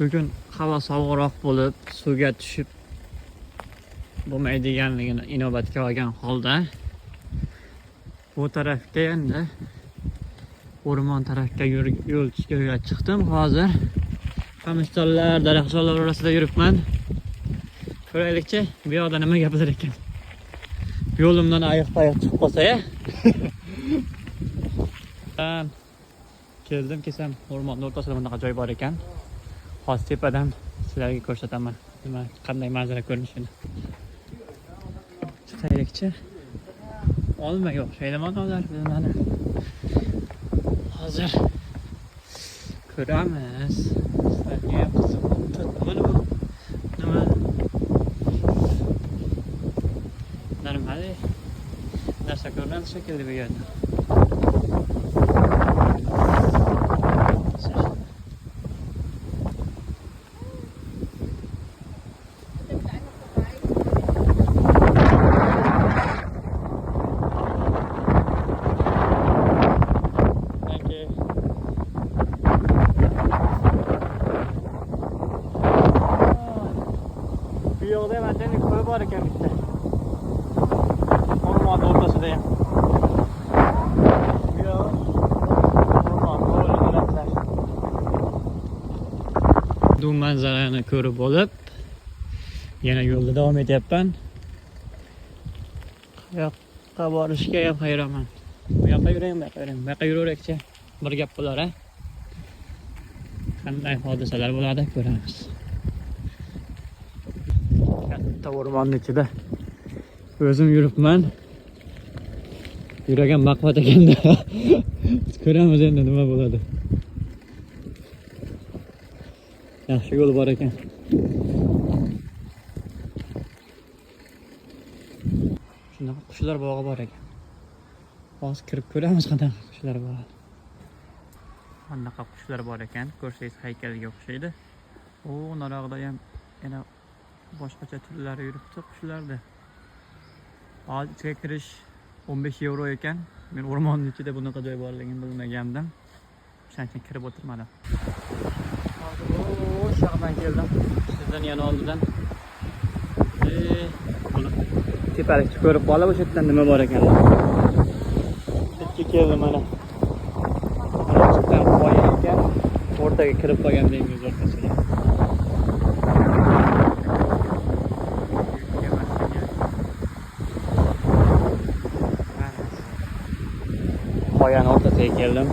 Bugun havo sovuqroq bo'lib, suvga tushib bo'lmaydiganligini inobatga olgan holda bu tarafga endi o'rmon tarafga yo'l tutishga chiqdim. Hozir qamishzorlar, daraxtzorlar orasida yuribman. Ko'raylikchi, bu yoqda nima gaplar ekan. Yo'limdan ayiq-payiq chiqib qolsa-ya. Keldim kesam, o'rmonning o'rtasida bunaqa joy bor ekan. Hozir tepadan sizlarga ko'rsataman. Nima, qanday manzara ko'rinishini. Chiqaylikchi. Olmaga o'xshaydi manalar bizlarni. Hozir ko'ramiz. Sizlarga ham qiziq mana bu. Nima? Normal. Narsa ko'rinadi shekilli bu yerda. Var ekan bitta. O'rmon o'rtasida ham. Yo. O'rmon o'rtasida. Bu manzarani ko'rib olib, yana yo'lda davom etyapman. Qayoqqa borishga ham hayronman. Bu yoqqa yuraymi, bu yoqqa yuraverakchi. Bir gap bo'lar-a. Qanday hodisalar bo'ladi ko'ramiz. O'rmonning ichida o'zim yuribman. Yuragim maqvat ekanda. Ko'ramiz endi nima bo'ladi. Yaxshi yo'l bor ekan. Shunaqa qushlar bog'i bor ekan. Hozir kirib ko'ramiz qanaqa qushlar bor. Qanaqa qushlar bor ekan. Ko'rsangiz haykalga o'xshaydi. O, narog'da ham yana boshqacha turlari yuribdi qushlarda. Hozir ichga kirish 15 euro ekan. Men o'rmonning ichida bunaqa joy borligini bilmagandim. Shuning uchun kirib o'tirmadim. Hozir o'sha yoqdan keldim. Sizdan yana oldidan. Buni tepalikni ko'rib qolib, o'sha yerdan nima bor ekan. Ikki keldim mana. Mana chiqqan qoya ekan. O'rtaga kirib qolgan dengiz o'rtasiga. Qoyaning o'rtasiga keldim.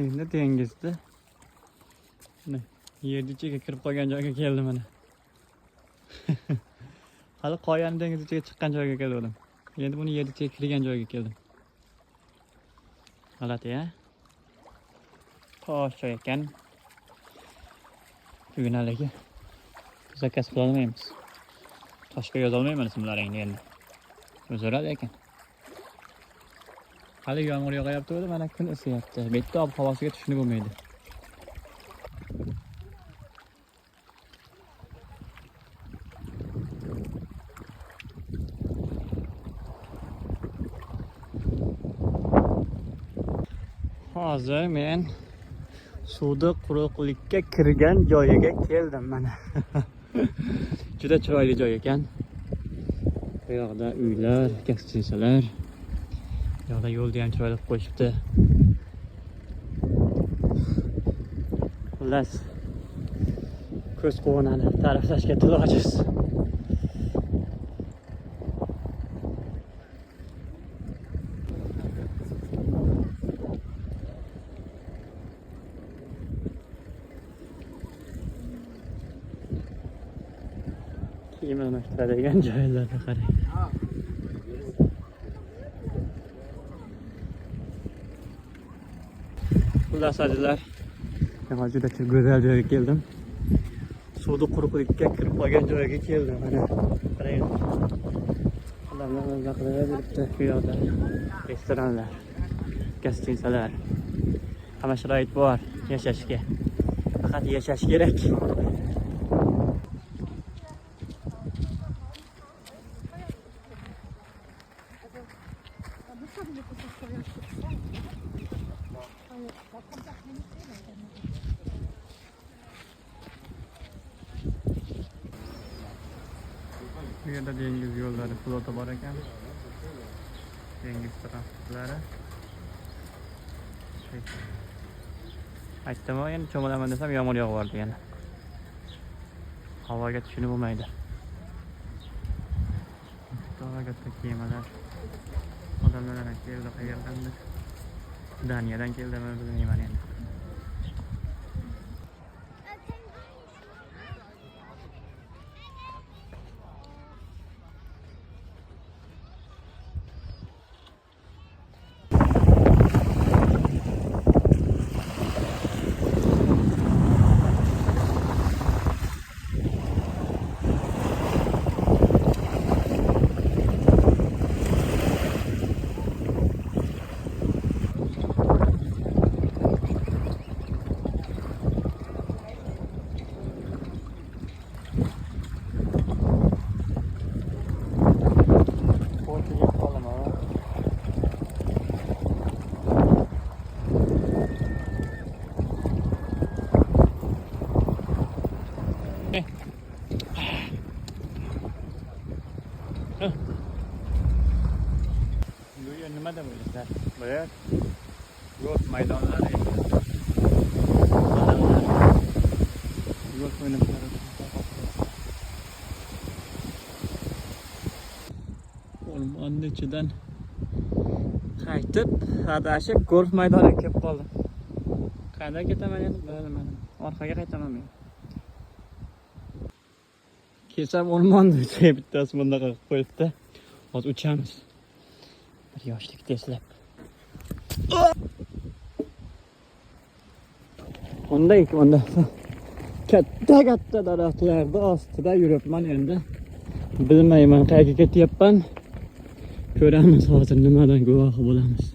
Endi dengizda yer ichiga kirib qolgan joyga keldim mana. Hali qoyaning dengiz ichiga chiqqan joyga keldim. Endi buni yer ichiga kirgan joyga keldim. G'alati ya. Tosh joy ekan. Bugun haligi zakaz qila olmaymiz. Toshga yoza olmayman ismlaringni endi. O'zaradi ekan. Hali yomg'ir yog'ayapti, mana kun isiyapti. Bitta ob-havosiga tushunib bo'lmaydi. Hozir men suvda quruqlikka kirgan joyiga keldim mana. Juda chiroyli joy ekan. Bu yoqda uylar, gazchisalar. Bu yoqda yo'lni ham chiroyli qilib qo'yishibdi. Xullas, ko'z quvonadi, ta'riflashga til ojiz. Kiyim almashtiradigan joylarga qarang. Xullas azizlar, men juda go'zal joyga keldim. Suvda quruqlikka kirib qolgan joyga keldim mana. Qarang. Odamlar qilaveribdi bu yoqda. Restoranlar, gastinisalar. Hamma sharoit bor yashashga. Faqat yashash kerak. Bu yerda dengiz yo'llari, flota bor ekan. Dengiz transportlari. Aytdim, endi cho'milaman desam yomg'ir yog'yapti yana. Havoga tushunib bo'lmaydi. Katta kemalar. Odamlar ana keldi qayerdandir. Daniyadan keldimi bilmayman endi. Bu yer nimada bo'lislar? Bu yer golf maydonlari. Golf o'ynab turadi. O'rmonni ichidan qaytib, adashib golf maydoniga kelib qoldim. Qayerga ketaman endi bilmadim. Orqaga qaytaman men. Kelsam o'rmonni ichiga bittasi bundaqa qilib qo'yibdi. Hozir uchamiz. Bir yoshlik teslab. Onda katta daraxtlarda ostida yuribman endi. Bilmayman qayerga ketyapman. Ko'ramiz hozir nimadan guvohi bo'lamiz.